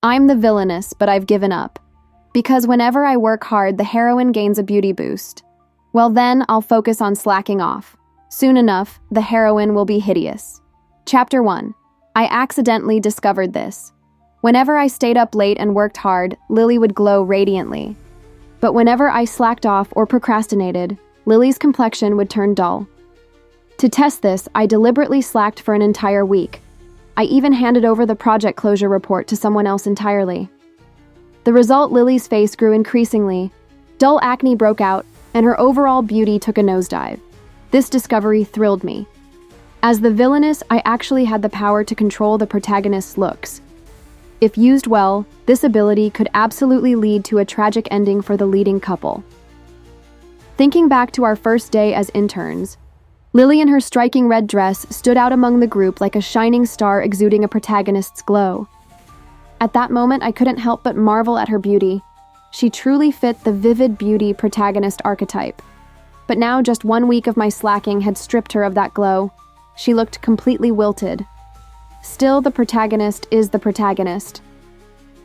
I'm the villainess, but I've given up. Because whenever I work hard, the heroine gains a beauty boost. Well, then I'll focus on slacking off. Soon enough, the heroine will be hideous. Chapter 1. I accidentally discovered this. Whenever I stayed up late and worked hard, Lily would glow radiantly. But whenever I slacked off or procrastinated, Lily's complexion would turn dull. To test this, I deliberately slacked for an entire week. I even handed over the project closure report to someone else entirely. The result, Lily's face grew increasingly, dull acne broke out, and her overall beauty took a nosedive. This discovery thrilled me. As the villainess, I actually had the power to control the protagonist's looks. If used well, this ability could absolutely lead to a tragic ending for the leading couple. Thinking back to our first day as interns, Lily in her striking red dress stood out among the group like a shining star exuding a protagonist's glow. At that moment, I couldn't help but marvel at her beauty. She truly fit the vivid beauty protagonist archetype. But now just 1 week of my slacking had stripped her of that glow. She looked completely wilted. Still, the protagonist is the protagonist.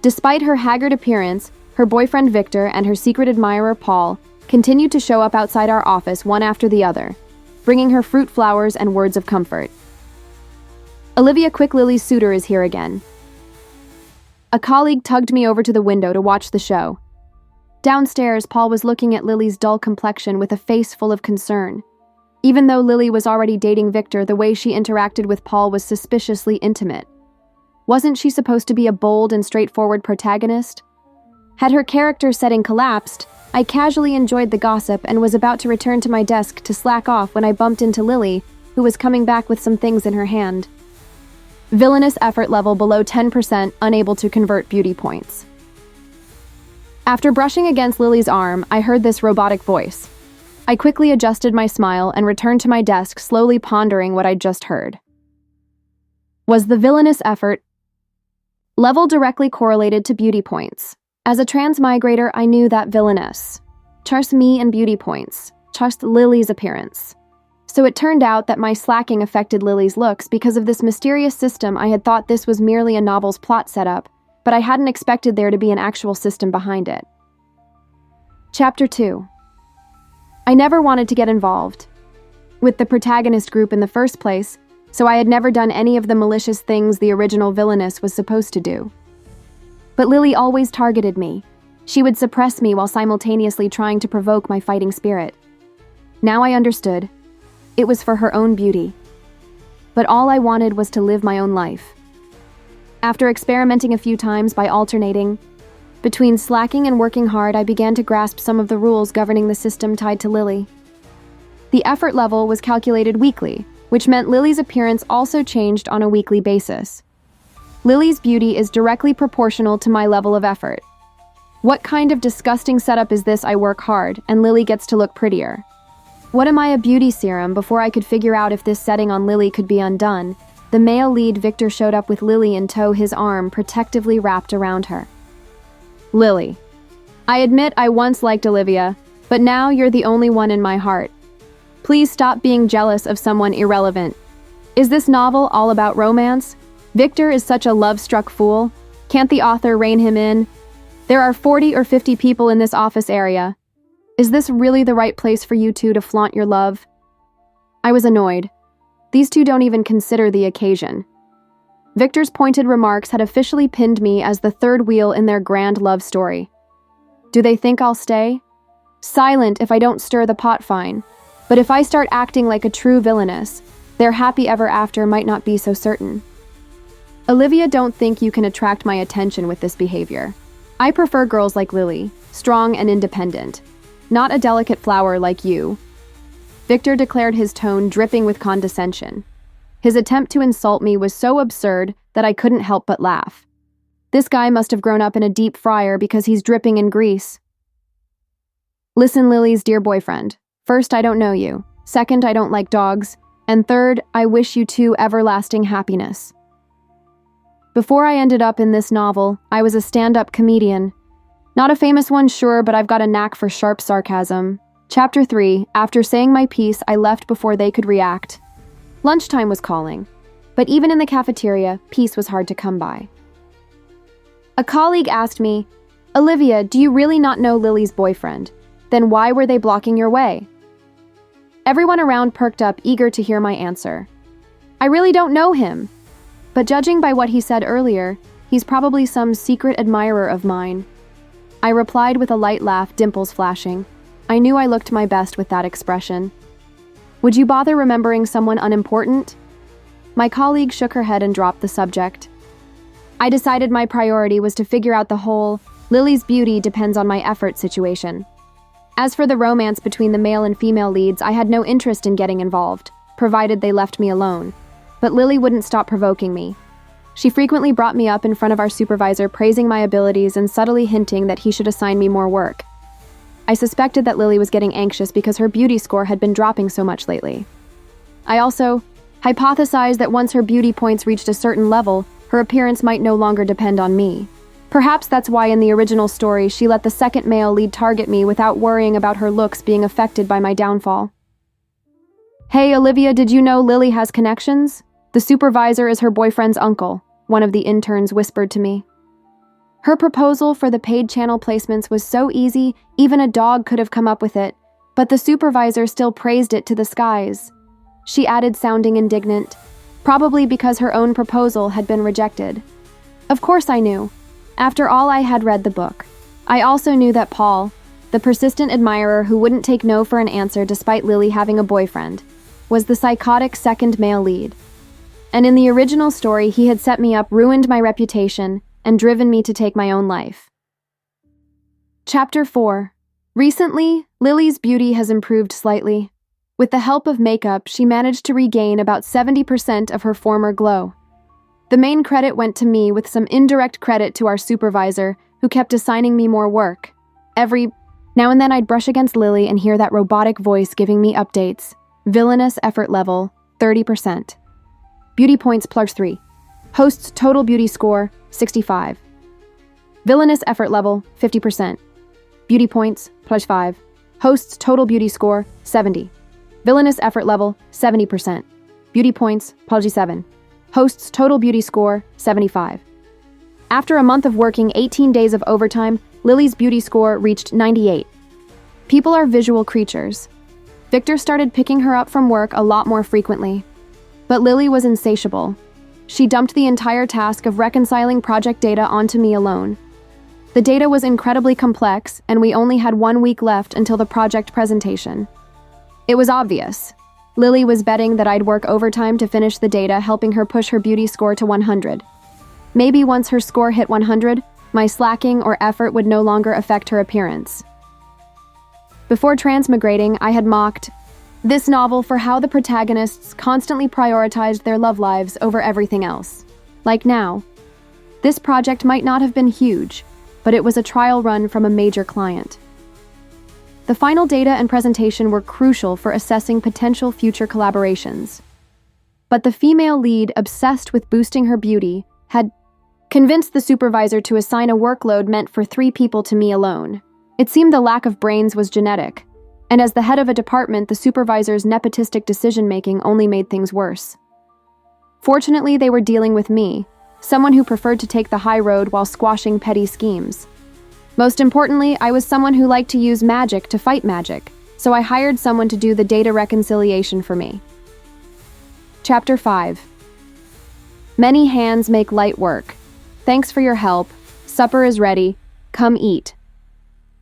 Despite her haggard appearance, her boyfriend Victor and her secret admirer Paul continued to show up outside our office one after the other, bringing her fruit flowers and words of comfort. Olivia Quick Lily's suitor is here again. A colleague tugged me over to the window to watch the show. Downstairs, Paul was looking at Lily's dull complexion with a face full of concern. Even though Lily was already dating Victor, the way she interacted with Paul was suspiciously intimate. Wasn't she supposed to be a bold and straightforward protagonist? Had her character setting collapsed, I casually enjoyed the gossip and was about to return to my desk to slack off when I bumped into Lily, who was coming back with some things in her hand. Villainous effort level below 10%, unable to convert beauty points. After brushing against Lily's arm, I heard this robotic voice. I quickly adjusted my smile and returned to my desk, slowly pondering what I'd just heard. Was the villainous effort level directly correlated to beauty points? As a transmigrator, I knew that villainess charts me and beauty points, charts Lily's appearance. So it turned out that my slacking affected Lily's looks because of this mysterious system. I had thought this was merely a novel's plot setup, but I hadn't expected there to be an actual system behind it. Chapter 2. I never wanted to get involved with the protagonist group in the first place, so I had never done any of the malicious things the original villainess was supposed to do. But Lily always targeted me. She would suppress me while simultaneously trying to provoke my fighting spirit. Now I understood. It was for her own beauty. But all I wanted was to live my own life. After experimenting a few times by alternating between slacking and working hard, I began to grasp some of the rules governing the system tied to Lily. The effort level was calculated weekly, which meant Lily's appearance also changed on a weekly basis. Lily's beauty is directly proportional to my level of effort. What kind of disgusting setup is this? I work hard, and Lily gets to look prettier. What am I, a beauty serum? Before I could figure out if this setting on Lily could be undone, the male lead Victor showed up with Lily in tow, his arm protectively wrapped around her. Lily. I admit I once liked Olivia, but now you're the only one in my heart. Please stop being jealous of someone irrelevant. Is this novel all about romance? Victor is such a love-struck fool. Can't the author rein him in? There are 40 or 50 people in this office area. Is this really the right place for you two to flaunt your love? I was annoyed. These two don't even consider the occasion. Victor's pointed remarks had officially pinned me as the third wheel in their grand love story. Do they think I'll stay? Silent if I don't stir the pot, fine. But if I start acting like a true villainess, their happy ever after might not be so certain. Olivia, don't think you can attract my attention with this behavior. I prefer girls like Lily, strong and independent. Not a delicate flower like you. Victor declared, his tone dripping with condescension. His attempt to insult me was so absurd that I couldn't help but laugh. This guy must have grown up in a deep fryer because he's dripping in grease. Listen, Lily's dear boyfriend. First, I don't know you. Second, I don't like dogs. And third, I wish you two everlasting happiness. Before I ended up in this novel, I was a stand-up comedian. Not a famous one, sure, but I've got a knack for sharp sarcasm. Chapter 3. After saying my piece, I left before they could react. Lunchtime was calling, but even in the cafeteria, peace was hard to come by. A colleague asked me, "Olivia, do you really not know Lily's boyfriend? Then why were they blocking your way?" Everyone around perked up, eager to hear my answer. "I really don't know him. But judging by what he said earlier, he's probably some secret admirer of mine." I replied with a light laugh, dimples flashing. I knew I looked my best with that expression. "Would you bother remembering someone unimportant?" My colleague shook her head and dropped the subject. I decided my priority was to figure out the whole Lily's beauty depends on my effort situation. As for the romance between the male and female leads, I had no interest in getting involved, provided they left me alone. But Lily wouldn't stop provoking me. She frequently brought me up in front of our supervisor, praising my abilities and subtly hinting that he should assign me more work. I suspected that Lily was getting anxious because her beauty score had been dropping so much lately. I also hypothesized that once her beauty points reached a certain level, her appearance might no longer depend on me. Perhaps that's why in the original story she let the second male lead target me without worrying about her looks being affected by my downfall. "Hey, Olivia, did you know Lily has connections? The supervisor is her boyfriend's uncle," one of the interns whispered to me. Her proposal for the paid channel placements was so easy, even a dog could have come up with it, but the supervisor still praised it to the skies. She added, sounding indignant, probably because her own proposal had been rejected. Of course I knew. After all, I had read the book. I also knew that Paul, the persistent admirer who wouldn't take no for an answer despite Lily having a boyfriend, was the psychotic second male lead. And in the original story, he had set me up, ruined my reputation, and driven me to take my own life. Chapter 4. Recently, Lily's beauty has improved slightly. With the help of makeup, she managed to regain about 70% of her former glow. The main credit went to me, with some indirect credit to our supervisor, who kept assigning me more work. Every now and then I'd brush against Lily and hear that robotic voice giving me updates. Villainess effort level, 30%. Beauty points +3. Host's total beauty score, 65. Villainous effort level, 50%. Beauty points, +5. Host's total beauty score, 70. Villainous effort level, 70%. Beauty points, +7. Host's total beauty score, 75. After a month of working 18 days of overtime, Lily's beauty score reached 98. People are visual creatures. Victor started picking her up from work a lot more frequently. But Lily was insatiable. She dumped the entire task of reconciling project data onto me alone. The data was incredibly complex, and we only had 1 week left until the project presentation. It was obvious. Lily was betting that I'd work overtime to finish the data, helping her push her beauty score to 100. Maybe once her score hit 100, my slacking or effort would no longer affect her appearance. Before transmigrating, I had mocked this novel for how the protagonists constantly prioritized their love lives over everything else. Like now. This project might not have been huge, but it was a trial run from a major client. The final data and presentation were crucial for assessing potential future collaborations. But the female lead, obsessed with boosting her beauty, had convinced the supervisor to assign a workload meant for 3 people to me alone. It seemed the lack of brains was genetic, and as the head of a department, the supervisor's nepotistic decision-making only made things worse. Fortunately, they were dealing with me, someone who preferred to take the high road while squashing petty schemes. Most importantly, I was someone who liked to use magic to fight magic, so I hired someone to do the data reconciliation for me. Chapter 5. Many hands make light work. Thanks for your help. Supper is ready. Come eat.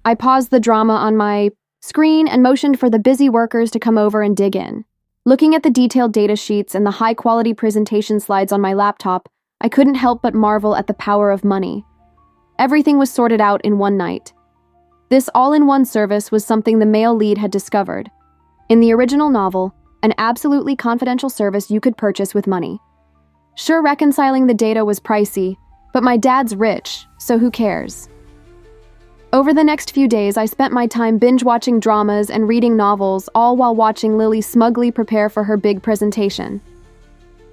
I paused the drama on my screen and motioned for the busy workers to come over and dig in. Looking at the detailed data sheets and the high-quality presentation slides on my laptop, I couldn't help but marvel at the power of money. Everything was sorted out in one night. This all-in-one service was something the male lead had discovered. In the original novel, an absolutely confidential service you could purchase with money. Sure, reconciling the data was pricey, but my dad's rich, so who cares? Over the next few days, I spent my time binge-watching dramas and reading novels, all while watching Lily smugly prepare for her big presentation.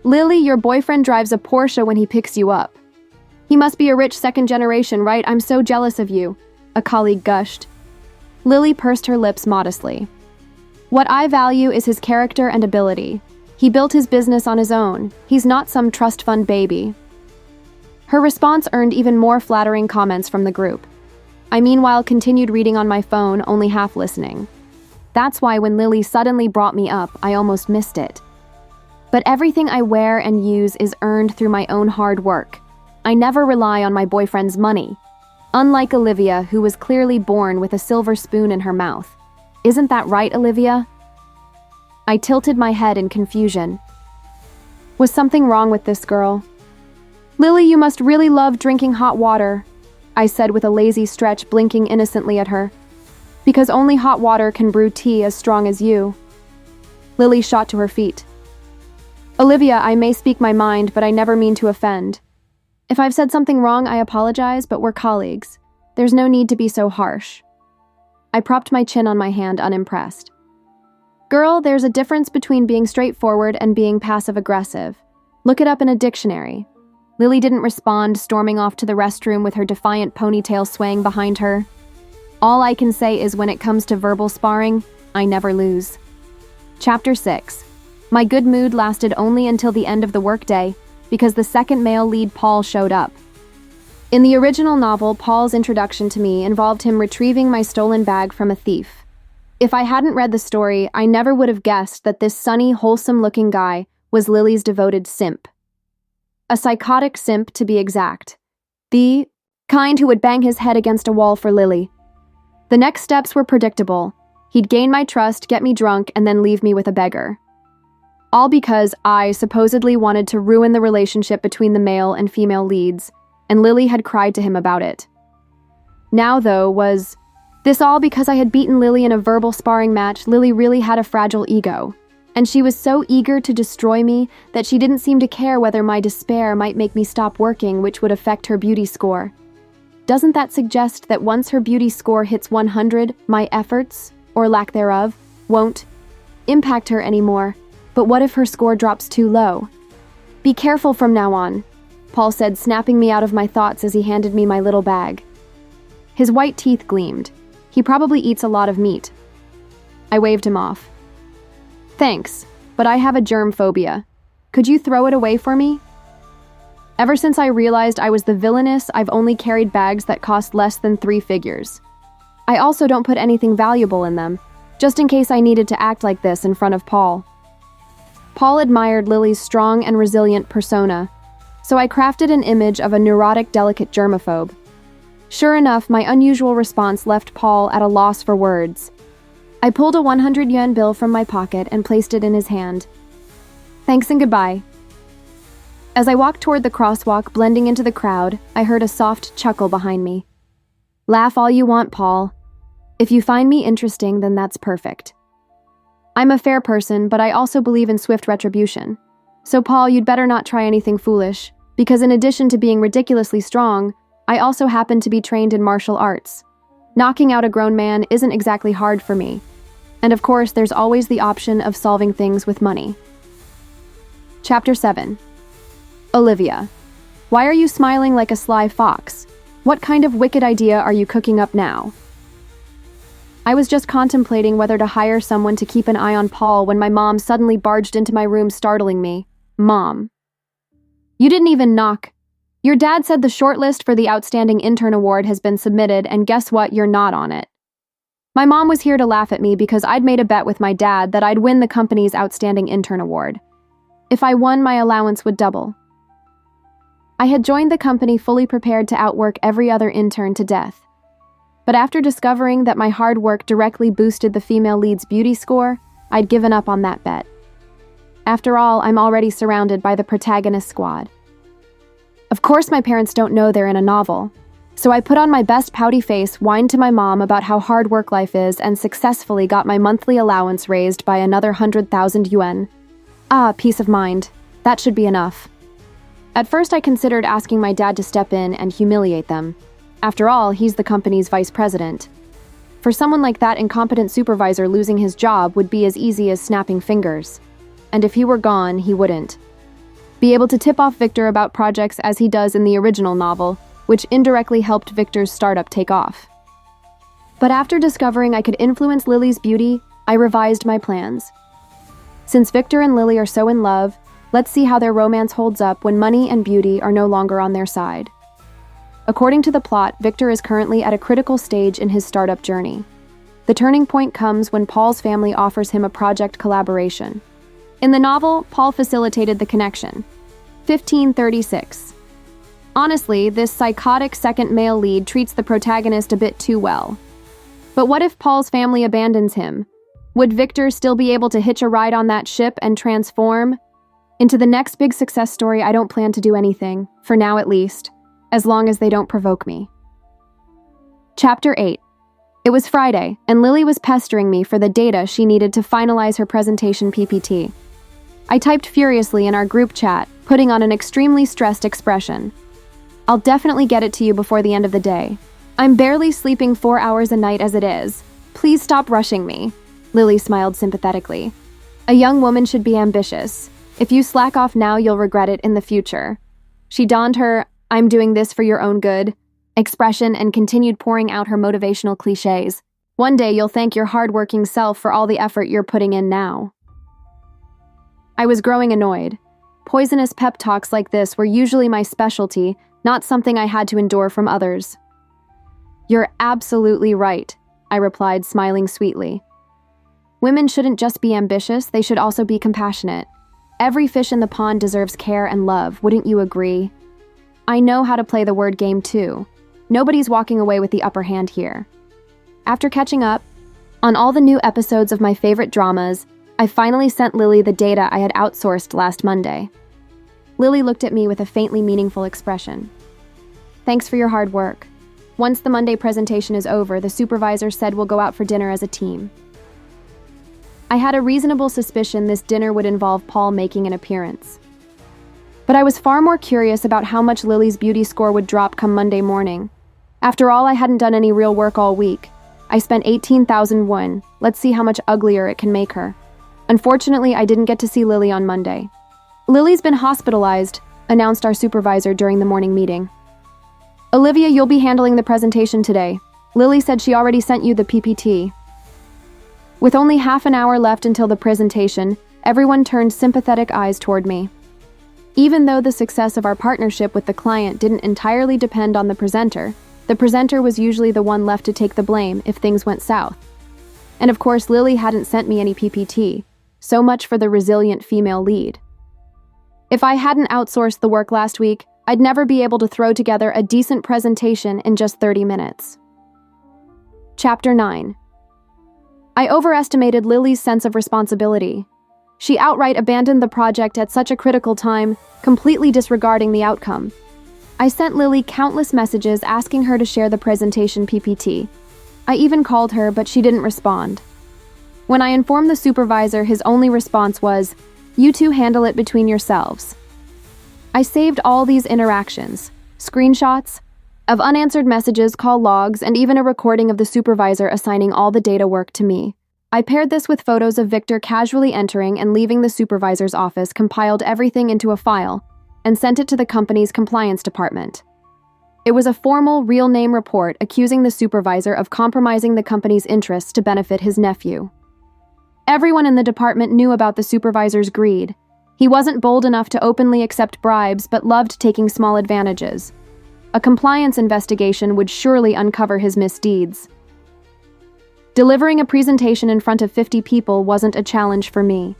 "Lily, your boyfriend drives a Porsche when he picks you up. He must be a rich second generation, right? I'm so jealous of you," a colleague gushed. Lily pursed her lips modestly. "What I value is his character and ability. He built his business on his own. He's not some trust fund baby." Her response earned even more flattering comments from the group. I meanwhile continued reading on my phone, only half listening. That's why when Lily suddenly brought me up, I almost missed it. But everything I wear and use is earned through my own hard work. I never rely on my boyfriend's money. Unlike Olivia, who was clearly born with a silver spoon in her mouth. Isn't that right, Olivia? I tilted my head in confusion. Was something wrong with this girl? Lily, you must really love drinking hot water, I said with a lazy stretch, blinking innocently at her. Because only hot water can brew tea as strong as you. Lily shot to her feet. Olivia, I may speak my mind, but I never mean to offend. If I've said something wrong, I apologize, but we're colleagues. There's no need to be so harsh. I propped my chin on my hand, unimpressed. Girl, there's a difference between being straightforward and being passive-aggressive. Look it up in a dictionary. Lily didn't respond, storming off to the restroom with her defiant ponytail swaying behind her. All I can say is when it comes to verbal sparring, I never lose. Chapter 6. My good mood lasted only until the end of the workday, because the second male lead, Paul, showed up. In the original novel, Paul's introduction to me involved him retrieving my stolen bag from a thief. If I hadn't read the story, I never would have guessed that this sunny, wholesome-looking guy was Lily's devoted simp. A psychotic simp, to be exact. The kind who would bang his head against a wall for Lily. The next steps were predictable. He'd gain my trust, get me drunk, and then leave me with a beggar. All because I supposedly wanted to ruin the relationship between the male and female leads, and Lily had cried to him about it. Now, though, was this all because I had beaten Lily in a verbal sparring match? Lily really had a fragile ego, and she was so eager to destroy me that she didn't seem to care whether my despair might make me stop working, which would affect her beauty score. Doesn't that suggest that once her beauty score hits 100, my efforts, or lack thereof, won't impact her anymore? But what if her score drops too low? Be careful from now on, Paul said, snapping me out of my thoughts as he handed me my little bag. His white teeth gleamed. He probably eats a lot of meat. I waved him off. Thanks, but I have a germ phobia. Could you throw it away for me? Ever since I realized I was the villainess, I've only carried bags that cost less than 3 figures. I also don't put anything valuable in them, just in case I needed to act like this in front of Paul. Paul admired Lily's strong and resilient persona, so I crafted an image of a neurotic, delicate germaphobe. Sure enough, my unusual response left Paul at a loss for words. I pulled a 100 yuan bill from my pocket and placed it in his hand. Thanks and goodbye. As I walked toward the crosswalk, blending into the crowd, I heard a soft chuckle behind me. Laugh all you want, Paul. If you find me interesting, then that's perfect. I'm a fair person, but I also believe in swift retribution. So Paul, you'd better not try anything foolish, because in addition to being ridiculously strong, I also happen to be trained in martial arts. Knocking out a grown man isn't exactly hard for me. And of course, there's always the option of solving things with money. Chapter 7. Olivia. Why are you smiling like a sly fox? What kind of wicked idea are you cooking up now? I was just contemplating whether to hire someone to keep an eye on Paul when my mom suddenly barged into my room, startling me. Mom. You didn't even knock. Your dad said the shortlist for the Outstanding Intern Award has been submitted, and guess what? You're not on it. My mom was here to laugh at me because I'd made a bet with my dad that I'd win the company's Outstanding Intern Award. If I won, my allowance would double. I had joined the company fully prepared to outwork every other intern to death. But after discovering that my hard work directly boosted the female lead's beauty score, I'd given up on that bet. After all, I'm already surrounded by the protagonist squad. Of course my parents don't know they're in a novel, so I put on my best pouty face, whined to my mom about how hard work life is, and successfully got my monthly allowance raised by another 100,000 yuan. Ah, peace of mind. That should be enough. At first I considered asking my dad to step in and humiliate them. After all, he's the company's vice president. For someone like that incompetent supervisor, losing his job would be as easy as snapping fingers. And if he were gone, he wouldn't be able to tip off Victor about projects as he does in the original novel, which indirectly helped Victor's startup take off. But after discovering I could influence Lily's beauty, I revised my plans. Since Victor and Lily are so in love, Let's see how their romance holds up when money and beauty are no longer on their side. According to the plot, Victor is currently at a critical stage in his startup journey. The turning point comes when Paul's family offers him a project collaboration. In the novel, Paul facilitated the connection. 1536. Honestly, this psychotic second male lead treats the protagonist a bit too well. But what if Paul's family abandons him? Would Victor still be able to hitch a ride on that ship and transform into the next big success story? I don't plan to do anything, for now at least, as long as they don't provoke me. Chapter 8. It was Friday, and Lily was pestering me for the data she needed to finalize her presentation PPT. I typed furiously in our group chat, putting on an extremely stressed expression. I'll definitely get it to you before the end of the day. I'm barely sleeping 4 hours a night as it is. Please stop rushing me. Lily smiled sympathetically. A young woman should be ambitious. If you slack off now, you'll regret it in the future. She donned her, "I'm doing this for your own good" expression and continued pouring out her motivational cliches. One day you'll thank your hardworking self for all the effort you're putting in now. I was growing annoyed. Poisonous pep talks like this were usually my specialty, not something I had to endure from others. You're absolutely right, I replied, smiling sweetly. Women shouldn't just be ambitious, they should also be compassionate. Every fish in the pond deserves care and love, wouldn't you agree? I know how to play the word game too. Nobody's walking away with the upper hand here. After catching up on all the new episodes of my favorite dramas, I finally sent Lily the data I had outsourced last Monday. Lily looked at me with a faintly meaningful expression. Thanks for your hard work. Once the Monday presentation is over, the supervisor said we'll go out for dinner as a team. I had a reasonable suspicion this dinner would involve Paul making an appearance. But I was far more curious about how much Lily's beauty score would drop come Monday morning. After all, I hadn't done any real work all week. I spent 18,000 won. Let's see how much uglier it can make her. Unfortunately, I didn't get to see Lily on Monday. Lily's been hospitalized, announced our supervisor during the morning meeting. Olivia, you'll be handling the presentation today. Lily said she already sent you the PPT. With only half an hour left until the presentation, everyone turned sympathetic eyes toward me. Even though the success of our partnership with the client didn't entirely depend on the presenter was usually the one left to take the blame if things went south. And of course, Lily hadn't sent me any PPT, so much for the resilient female lead. If I hadn't outsourced the work last week, I'd never be able to throw together a decent presentation in just 30 minutes. Chapter 9. I overestimated Lily's sense of responsibility. She outright abandoned the project at such a critical time, completely disregarding the outcome. I sent Lily countless messages asking her to share the presentation PPT. I even called her, but she didn't respond. When I informed the supervisor, his only response was, "You two handle it between yourselves." I saved all these interactions, screenshots of unanswered messages, call logs, and even a recording of the supervisor assigning all the data work to me. I paired this with photos of Victor casually entering and leaving the supervisor's office, compiled everything into a file, and sent it to the company's compliance department. It was a formal, real-name report accusing the supervisor of compromising the company's interests to benefit his nephew. Everyone in the department knew about the supervisor's greed. He wasn't bold enough to openly accept bribes, but loved taking small advantages. A compliance investigation would surely uncover his misdeeds. Delivering a presentation in front of 50 people wasn't a challenge for me.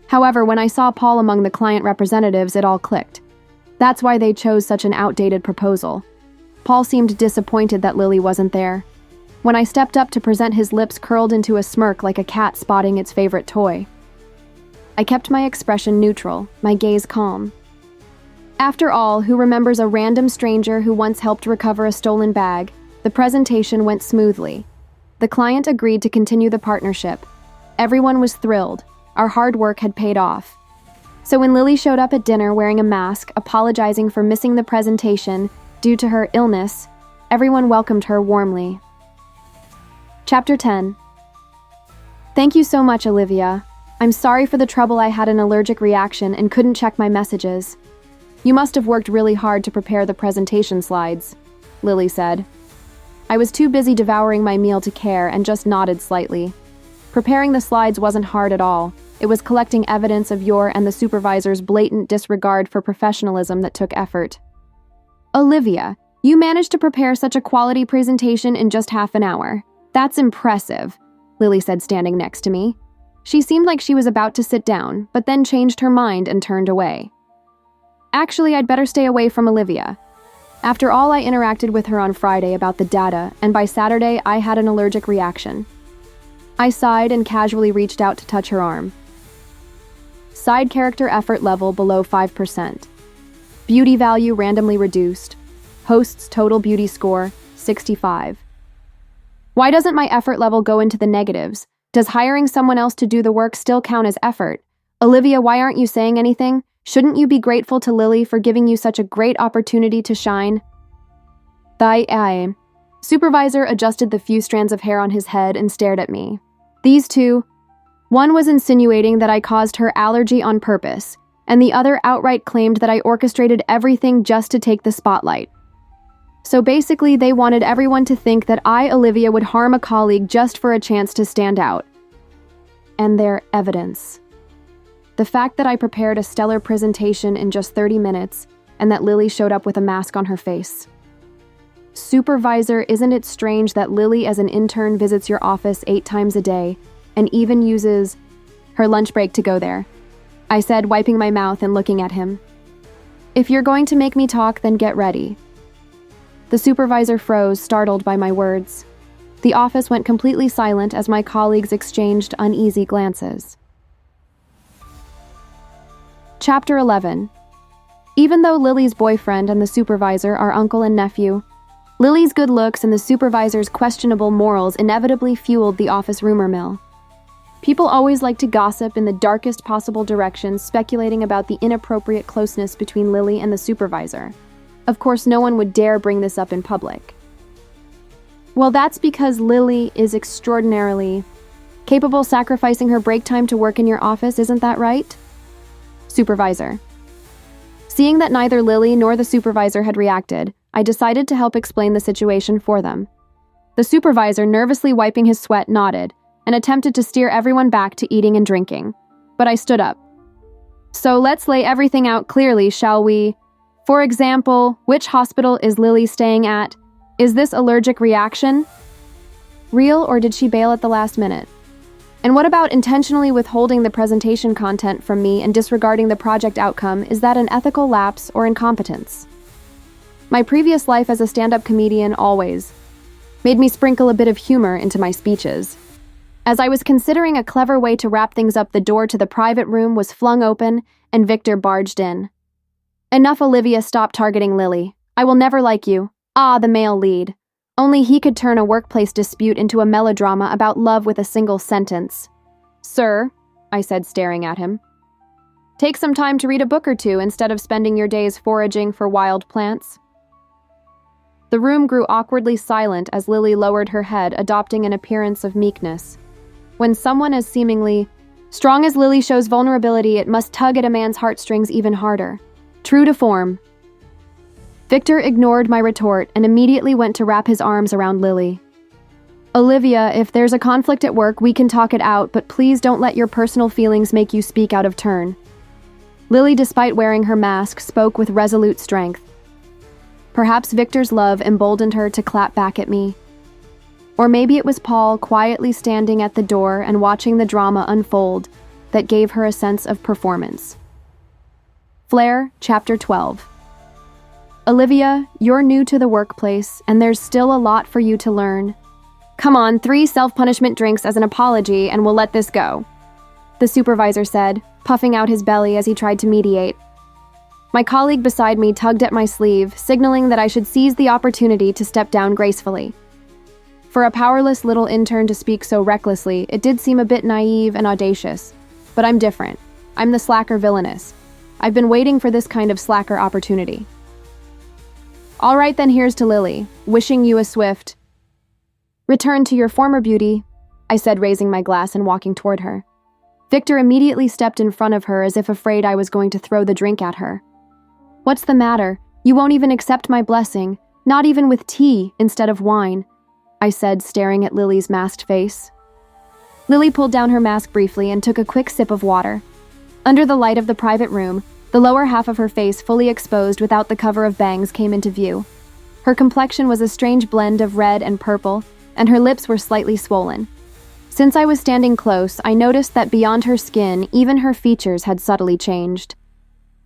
However, when I saw Paul among the client representatives, it all clicked. That's why they chose such an outdated proposal. Paul seemed disappointed that Lily wasn't there. When I stepped up to present, his lips curled into a smirk like a cat spotting its favorite toy. I kept my expression neutral, my gaze calm. After all, who remembers a random stranger who once helped recover a stolen bag? The presentation went smoothly. The client agreed to continue the partnership. Everyone was thrilled. Our hard work had paid off. So when Lily showed up at dinner wearing a mask, apologizing for missing the presentation due to her illness, everyone welcomed her warmly. Chapter 10. Thank you so much, Olivia. I'm sorry for the trouble. I had an allergic reaction and couldn't check my messages. You must have worked really hard to prepare the presentation slides, Lily said. I was too busy devouring my meal to care and just nodded slightly. Preparing the slides wasn't hard at all. It was collecting evidence of your and the supervisor's blatant disregard for professionalism that took effort. Olivia, you managed to prepare such a quality presentation in just half an hour. That's impressive, Lily said, standing next to me. She seemed like she was about to sit down, but then changed her mind and turned away. Actually, I'd better stay away from Olivia. After all, I interacted with her on Friday about the data, and by Saturday, I had an allergic reaction. I sighed and casually reached out to touch her arm. Side character effort level below 5%. Beauty value randomly reduced. Host's total beauty score, 65. Why doesn't my effort level go into the negatives? Does hiring someone else to do the work still count as effort? Olivia, why aren't you saying anything? Shouldn't you be grateful to Lily for giving you such a great opportunity to shine? Supervisor adjusted the few strands of hair on his head and stared at me. These two, one was insinuating that I caused her allergy on purpose, and the other outright claimed that I orchestrated everything just to take the spotlight. So basically, they wanted everyone to think that I, Olivia, would harm a colleague just for a chance to stand out. And their evidence. The fact that I prepared a stellar presentation in just 30 minutes, and that Lily showed up with a mask on her face. Supervisor, isn't it strange that Lily as an intern visits your office 8 times a day, and even uses her lunch break to go there? I said, wiping my mouth and looking at him. If you're going to make me talk, then get ready. The supervisor froze, startled by my words. The office went completely silent as my colleagues exchanged uneasy glances. Chapter 11. Even though Lily's boyfriend and the supervisor are uncle and nephew, Lily's good looks and the supervisor's questionable morals inevitably fueled the office rumor mill. People always like to gossip in the darkest possible directions, speculating about the inappropriate closeness between Lily and the supervisor. Of course, no one would dare bring this up in public. Well, that's because Lily is extraordinarily capable, sacrificing her break time to work in your office, isn't that right? Supervisor. Seeing that neither Lily nor the supervisor had reacted, I decided to help explain the situation for them. The supervisor, nervously wiping his sweat, nodded and attempted to steer everyone back to eating and drinking. But I stood up. So let's lay everything out clearly, shall we? For example, which hospital is Lily staying at? Is this allergic reaction real, or did she bail at the last minute? And what about intentionally withholding the presentation content from me and disregarding the project outcome? Is that an ethical lapse or incompetence? My previous life as a stand-up comedian always made me sprinkle a bit of humor into my speeches. As I was considering a clever way to wrap things up, the door to the private room was flung open and Victor barged in. Enough, Olivia, stop targeting Lily. I will never like you. Ah, the male lead. Only he could turn a workplace dispute into a melodrama about love with a single sentence. Sir, I said, staring at him. Take some time to read a book or two instead of spending your days foraging for wild plants. The room grew awkwardly silent as Lily lowered her head, adopting an appearance of meekness. When someone as seemingly strong as Lily shows vulnerability, it must tug at a man's heartstrings even harder. True to form. Victor ignored my retort and immediately went to wrap his arms around Lily. Olivia, if there's a conflict at work, we can talk it out, but please don't let your personal feelings make you speak out of turn. Lily, despite wearing her mask, spoke with resolute strength. Perhaps Victor's love emboldened her to clap back at me. Or maybe it was Paul quietly standing at the door and watching the drama unfold that gave her a sense of performance. Flair, Chapter 12. Olivia, you're new to the workplace, and there's still a lot for you to learn. Come on, 3 self-punishment drinks as an apology, and we'll let this go, the supervisor said, puffing out his belly as he tried to mediate. My colleague beside me tugged at my sleeve, signaling that I should seize the opportunity to step down gracefully. For a powerless little intern to speak so recklessly, it did seem a bit naive and audacious. But I'm different. I'm the slacker Villainess. I've been waiting for this kind of slacker opportunity. All right, then here's to Lily, wishing you a swift return to your former beauty, I said, raising my glass and walking toward her. Victor immediately stepped in front of her as if afraid I was going to throw the drink at her. What's the matter? You won't even accept my blessing, not even with tea instead of wine, I said, staring at Lily's masked face. Lily pulled down her mask briefly and took a quick sip of water. Under the light of the private room, the lower half of her face fully exposed without the cover of bangs came into view. Her complexion was a strange blend of red and purple, and her lips were slightly swollen. Since I was standing close, I noticed that beyond her skin, even her features had subtly changed.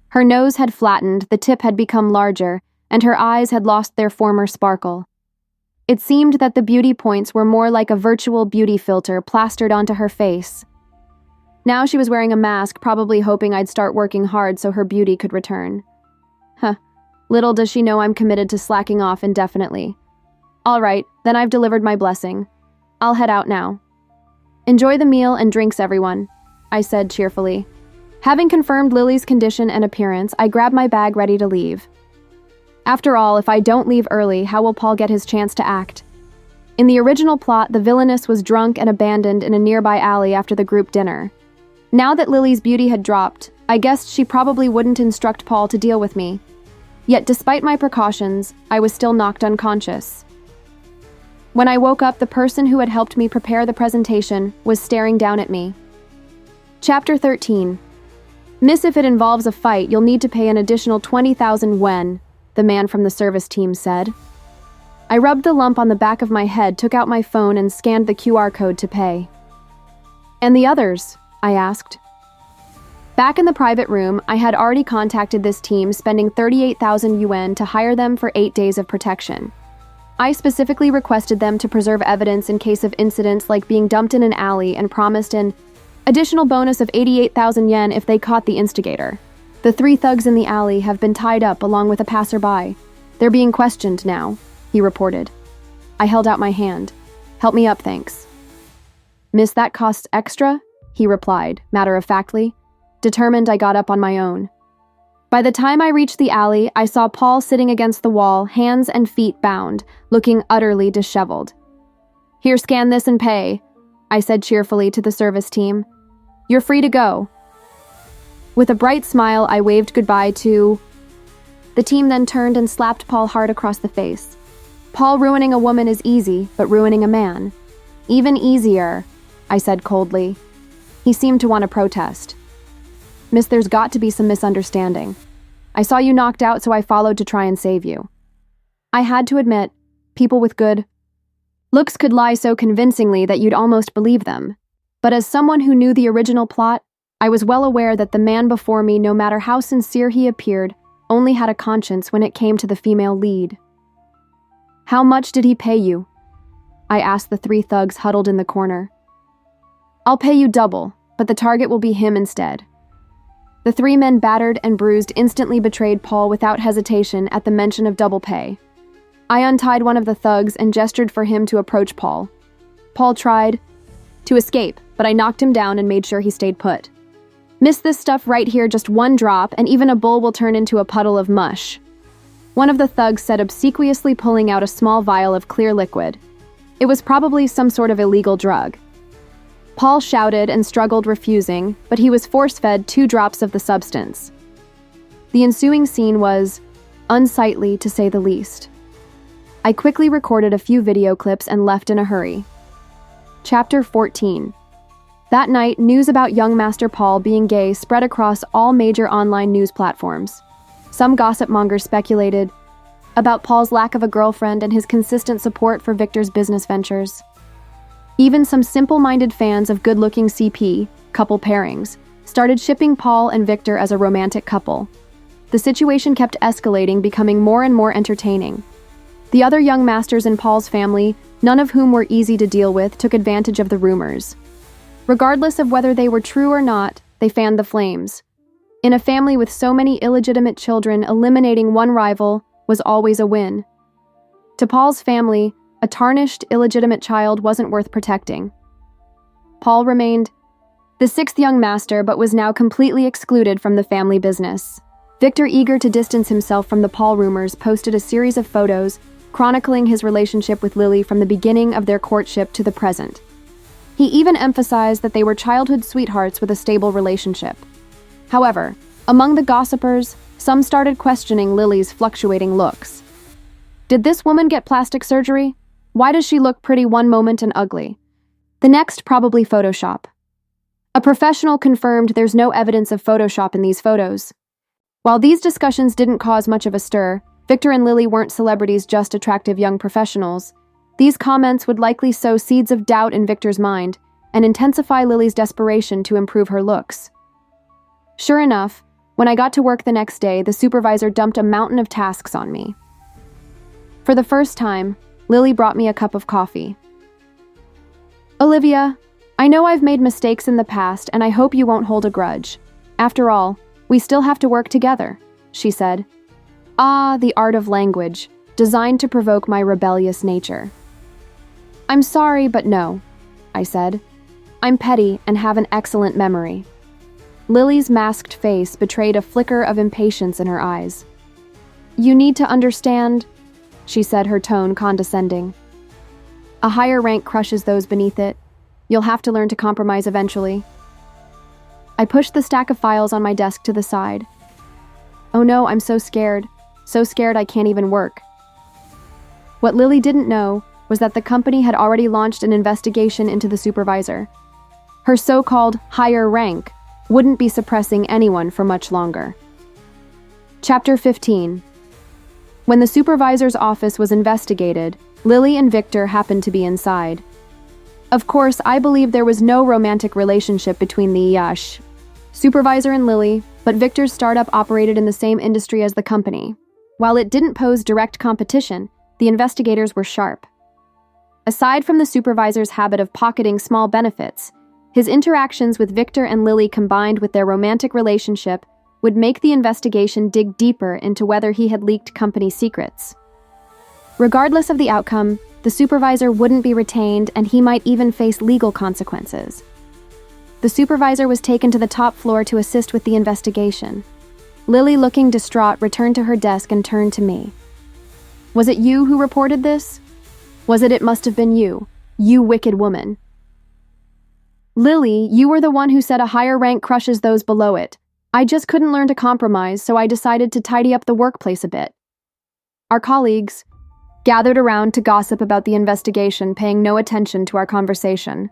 Her nose had flattened, the tip had become larger, and her eyes had lost their former sparkle. It seemed that the beauty points were more like a virtual beauty filter plastered onto her face. Now she was wearing a mask, probably hoping I'd start working hard so her beauty could return. Little does she know I'm committed to slacking off indefinitely. All right, then I've delivered my blessing. I'll head out now. Enjoy the meal and drinks, everyone, I said cheerfully. Having confirmed Lily's condition and appearance, I grabbed my bag ready to leave. After all, if I don't leave early, how will Paul get his chance to act? In the original plot, the Villainess was drunk and abandoned in a nearby alley after the group dinner. Now that Lily's beauty had dropped, I guessed she probably wouldn't instruct Paul to deal with me. Yet despite my precautions, I was still knocked unconscious. When I woke up, the person who had helped me prepare the presentation was staring down at me. Chapter 13. Miss, if it involves a fight, you'll need to pay an additional 20,000 yen, the man from the service team said. I rubbed the lump on the back of my head, took out my phone, and scanned the QR code to pay. And the others? I asked. Back in the private room, I had already contacted this team, spending 38,000 yuan to hire them for 8 days of protection. I specifically requested them to preserve evidence in case of incidents like being dumped in an alley and promised an additional bonus of 88,000 yen if they caught the instigator. The 3 thugs in the alley have been tied up along with a passerby. They're being questioned now, he reported. I held out my hand. Help me up, thanks. Miss, that costs extra, he replied, matter-of-factly. Determined, I got up on my own. By the time I reached the alley, I saw Paul sitting against the wall, hands and feet bound, looking utterly disheveled. Here, scan this and pay, I said cheerfully to the service team. You're free to go. With a bright smile, I waved goodbye to... The team then turned and slapped Paul hard across the face. Paul, ruining a woman is easy, but ruining a man. Even easier, I said coldly. He seemed to want to protest. Miss, there's got to be some misunderstanding. I saw you knocked out, so I followed to try and save you. I had to admit, people with good looks could lie so convincingly that you'd almost believe them. But as someone who knew the original plot, I was well aware that the man before me, no matter how sincere he appeared, only had a conscience when it came to the female lead. How much did he pay you? I asked the 3 thugs huddled in the corner. I'll pay you double, but the target will be him instead. The 3 men, battered and bruised, instantly betrayed Paul without hesitation at the mention of double pay. I untied one of the thugs and gestured for him to approach Paul. Paul tried to escape, but I knocked him down and made sure he stayed put. Miss, this stuff right here, just one drop, and even a bull will turn into a puddle of mush. One of the thugs said, obsequiously pulling out a small vial of clear liquid. It was probably some sort of illegal drug. Paul shouted and struggled, refusing, but he was force-fed 2 drops of the substance. The ensuing scene was unsightly, to say the least. I quickly recorded a few video clips and left in a hurry. Chapter 14. That night, news about young Master Paul being gay spread across all major online news platforms. Some gossip mongers speculated about Paul's lack of a girlfriend and his consistent support for Victor's business ventures. Even some simple-minded fans of good-looking CP, couple pairings, started shipping Paul and Victor as a romantic couple. The situation kept escalating, becoming more and more entertaining. The other young masters in Paul's family, none of whom were easy to deal with, took advantage of the rumors. Regardless of whether they were true or not, they fanned the flames. In a family with so many illegitimate children, eliminating one rival was always a win. To Paul's family, a tarnished, illegitimate child wasn't worth protecting. Paul remained the 6th young master, but was now completely excluded from the family business. Victor, eager to distance himself from the Paul rumors, posted a series of photos chronicling his relationship with Lily from the beginning of their courtship to the present. He even emphasized that they were childhood sweethearts with a stable relationship. However, among the gossipers, some started questioning Lily's fluctuating looks. Did this woman get plastic surgery? Why does she look pretty one moment and ugly The next, probably Photoshop. A professional confirmed there's no evidence of Photoshop in these photos. While these discussions didn't cause much of a stir, Victor and Lily weren't celebrities, just attractive young professionals. These comments would likely sow seeds of doubt in Victor's mind and intensify Lily's desperation to improve her looks. Sure enough, when I got to work the next day, the supervisor dumped a mountain of tasks on me. For the first time, Lily brought me a cup of coffee. "Olivia, I know I've made mistakes in the past, and I hope you won't hold a grudge. After all, we still have to work together," she said. Ah, the art of language, designed to provoke my rebellious nature. "I'm sorry, but no," I said. "I'm petty and have an excellent memory." Lily's masked face betrayed a flicker of impatience in her eyes. "You need to understand," she said, her tone condescending. "A higher rank crushes those beneath it. You'll have to learn to compromise eventually." I pushed the stack of files on my desk to the side. "Oh no, I'm so scared. So scared I can't even work." What Lily didn't know was that the company had already launched an investigation into the supervisor. Her so-called higher rank wouldn't be suppressing anyone for much longer. Chapter 15. When the supervisor's office was investigated, Lily and Victor happened to be inside. Of course, I believe there was no romantic relationship between the supervisor and Lily, but Victor's startup operated in the same industry as the company. While it didn't pose direct competition, the investigators were sharp. Aside from the supervisor's habit of pocketing small benefits, his interactions with Victor and Lily, combined with their romantic relationship, would make the investigation dig deeper into whether he had leaked company secrets. Regardless of the outcome, the supervisor wouldn't be retained, and he might even face legal consequences. The supervisor was taken to the top floor to assist with the investigation. Lily, looking distraught, returned to her desk and turned to me. "Was it you who reported this? Was it? It must have been you. You wicked woman." "Lily, you were the one who said a higher rank crushes those below it. I just couldn't learn to compromise, so I decided to tidy up the workplace a bit." Our colleagues gathered around to gossip about the investigation, paying no attention to our conversation.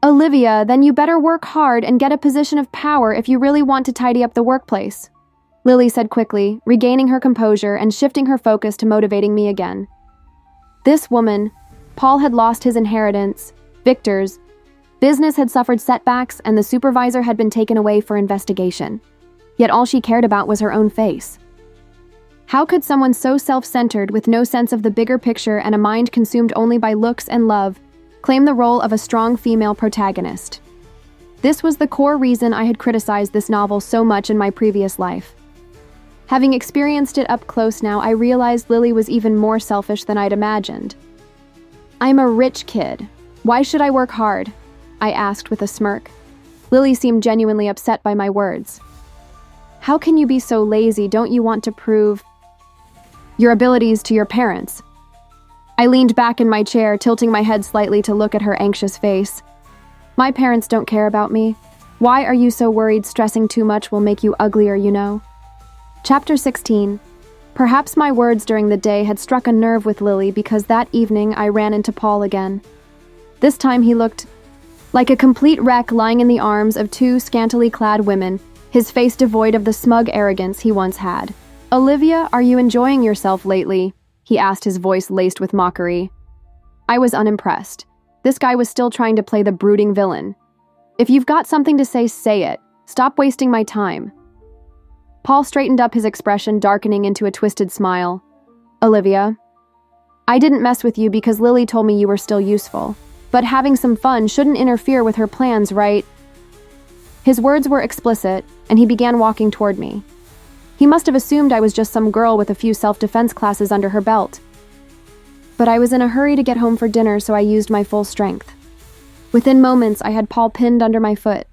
"Olivia, then you better work hard and get a position of power if you really want to tidy up the workplace," Lily said quickly, regaining her composure and shifting her focus to motivating me again. This woman, Paul, had lost his inheritance, Victor's business had suffered setbacks, and the supervisor had been taken away for investigation. Yet all she cared about was her own face. How could someone so self-centered, with no sense of the bigger picture and a mind consumed only by looks and love, claim the role of a strong female protagonist? This was the core reason I had criticized this novel so much in my previous life. Having experienced it up close now, I realized Lily was even more selfish than I'd imagined. "I'm a rich kid. Why should I work hard?" I asked with a smirk. Lily seemed genuinely upset by my words. "How can you be so lazy? Don't you want to prove your abilities to your parents?" I leaned back in my chair, tilting my head slightly to look at her anxious face. "My parents don't care about me. Why are you so worried? Stressing too much will make you uglier, you know." Chapter 16. Perhaps my words during the day had struck a nerve with Lily, because that evening I ran into Paul again. This time he looked like a complete wreck, lying in the arms of two scantily clad women, his face devoid of the smug arrogance he once had. "Olivia, are you enjoying yourself lately?" he asked, his voice laced with mockery. I was unimpressed. This guy was still trying to play the brooding villain. "If you've got something to say it. Stop wasting my time." Paul straightened up, his expression darkening into a twisted smile. "Olivia, I didn't mess with you because Lily told me you were still useful. But having some fun shouldn't interfere with her plans, right?" His words were explicit, and he began walking toward me. He must have assumed I was just some girl with a few self-defense classes under her belt. But I was in a hurry to get home for dinner, so I used my full strength. Within moments, I had Paul pinned under my foot.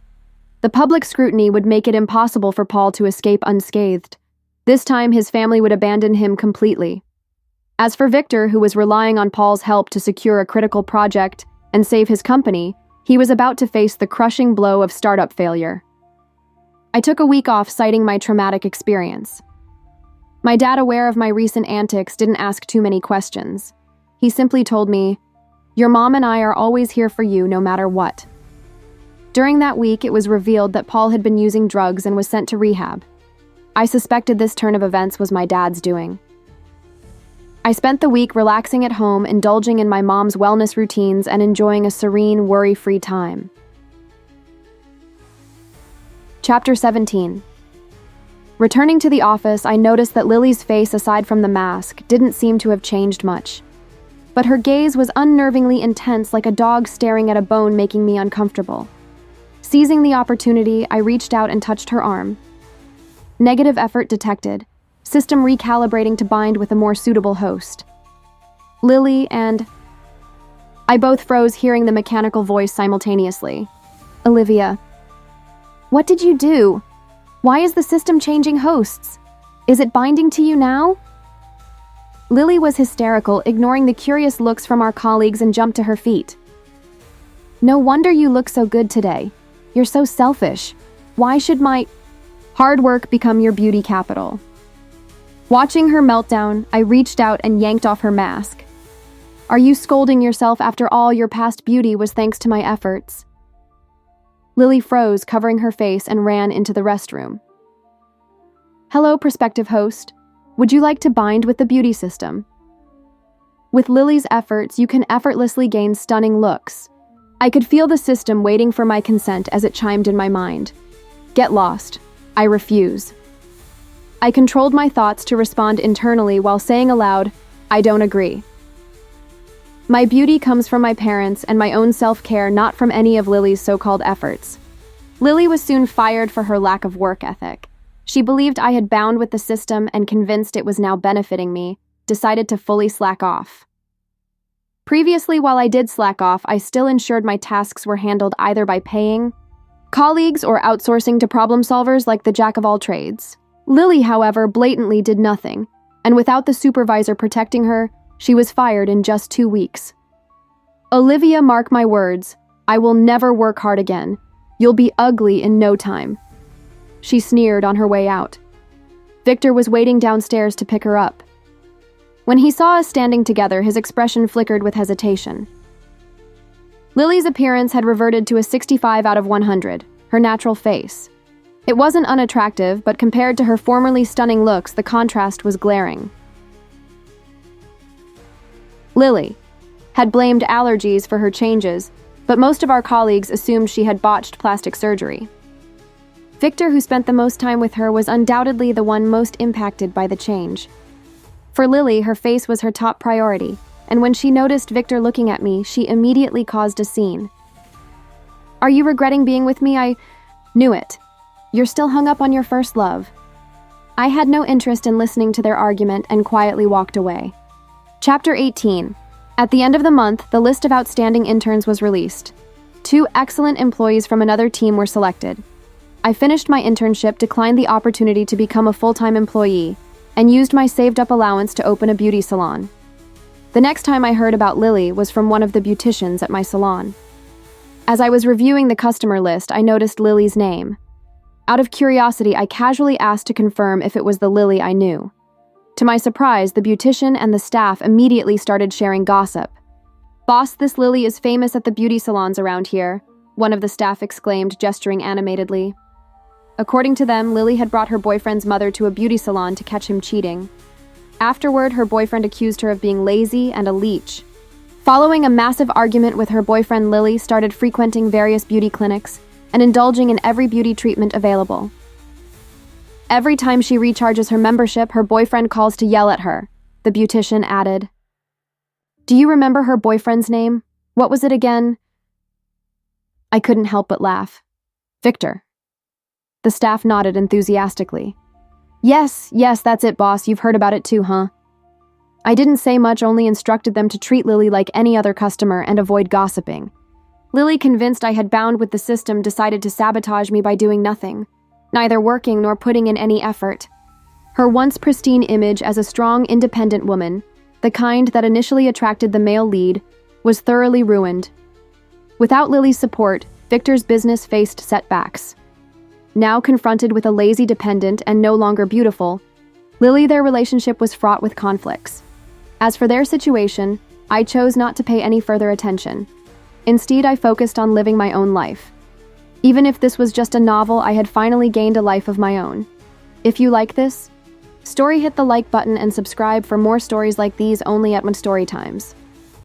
The public scrutiny would make it impossible for Paul to escape unscathed. This time, his family would abandon him completely. As for Victor, who was relying on Paul's help to secure a critical project and save his company, he was about to face the crushing blow of startup failure. I took a week off, citing my traumatic experience. My dad, aware of my recent antics, didn't ask too many questions. He simply told me, Your mom and I are always here for you no matter what." During that week, it was revealed that Paul had been using drugs and was sent to rehab. I suspected this turn of events was my dad's doing. I spent the week relaxing at home, indulging in my mom's wellness routines and enjoying a serene, worry-free time. Chapter 17. Returning to the office, I noticed that Lily's face, aside from the mask, didn't seem to have changed much. But her gaze was unnervingly intense, like a dog staring at a bone, making me uncomfortable. Seizing the opportunity, I reached out and touched her arm. Negative effort detected. System recalibrating to bind with a more suitable host. Lily and I both froze, hearing the mechanical voice simultaneously. "Olivia, what did you do? Why is the system changing hosts? Is it binding to you now?" Lily was hysterical, ignoring the curious looks from our colleagues, and jumped to her feet. "No wonder you look so good today. You're so selfish. Why should my hard work become your beauty capital?" Watching her meltdown, I reached out and yanked off her mask. "Are you scolding yourself after all? Your past beauty was thanks to my efforts." Lily froze, covering her face, and ran into the restroom. "Hello, prospective host. Would you like to bind with the beauty system?" With Lily's efforts, you can effortlessly gain stunning looks. I could feel the system waiting for my consent as it chimed in my mind. Get lost. I refuse. I controlled my thoughts to respond internally while saying aloud, "I don't agree." My beauty comes from my parents and my own self-care, not from any of Lily's so-called efforts. Lily was soon fired for her lack of work ethic. She believed I had bound with the system and, convinced it was now benefiting me, decided to fully slack off. Previously, while I did slack off, I still ensured my tasks were handled either by paying colleagues or outsourcing to problem solvers like the jack of all trades. Lily, however, blatantly did nothing, and without the supervisor protecting her, she was fired in just 2 weeks. "Olivia, mark my words, I will never work hard again. You'll be ugly in no time," she sneered on her way out. Victor was waiting downstairs to pick her up. When he saw us standing together, his expression flickered with hesitation. Lily's appearance had reverted to a 65 out of 100, her natural face. It wasn't unattractive, but compared to her formerly stunning looks, the contrast was glaring. Lily had blamed allergies for her changes, but most of our colleagues assumed she had botched plastic surgery. Victor, who spent the most time with her, was undoubtedly the one most impacted by the change. For Lily, her face was her top priority, and when she noticed Victor looking at me, she immediately caused a scene. "Are you regretting being with me? I knew it. You're still hung up on your first love." I had no interest in listening to their argument and quietly walked away. Chapter 18. At the end of the month, the list of outstanding interns was released. 2 excellent employees from another team were selected. I finished my internship, declined the opportunity to become a full-time employee, and used my saved-up allowance to open a beauty salon. The next time I heard about Lily was from one of the beauticians at my salon. As I was reviewing the customer list, I noticed Lily's name. Out of curiosity, I casually asked to confirm if it was the Lily I knew. To my surprise, the beautician and the staff immediately started sharing gossip. "Boss, this Lily is famous at the beauty salons around here," one of the staff exclaimed, gesturing animatedly. According to them, Lily had brought her boyfriend's mother to a beauty salon to catch him cheating. Afterward, her boyfriend accused her of being lazy and a leech. Following a massive argument with her boyfriend, Lily started frequenting various beauty clinics and indulging in every beauty treatment available. Every time she recharges her membership, her boyfriend calls to yell at her, the beautician added. "Do you remember her boyfriend's name? What was it again?" I couldn't help but laugh. "Victor." The staff nodded enthusiastically. Yes, that's it, boss. You've heard about it too, huh?" I didn't say much, only instructed them to treat Lily like any other customer and avoid gossiping. Lily, convinced I had bound with the system, decided to sabotage me by doing nothing, neither working nor putting in any effort. Her once pristine image as a strong, independent woman, the kind that initially attracted the male lead, was thoroughly ruined. Without Lily's support, Victor's business faced setbacks. Now confronted with a lazy dependent and no longer beautiful, their relationship was fraught with conflicts. As for their situation, I chose not to pay any further attention. Instead, I focused on living my own life. Even if this was just a novel, I had finally gained a life of my own. If you like this story, hit the like button and subscribe for more stories like these only at StoryTimes.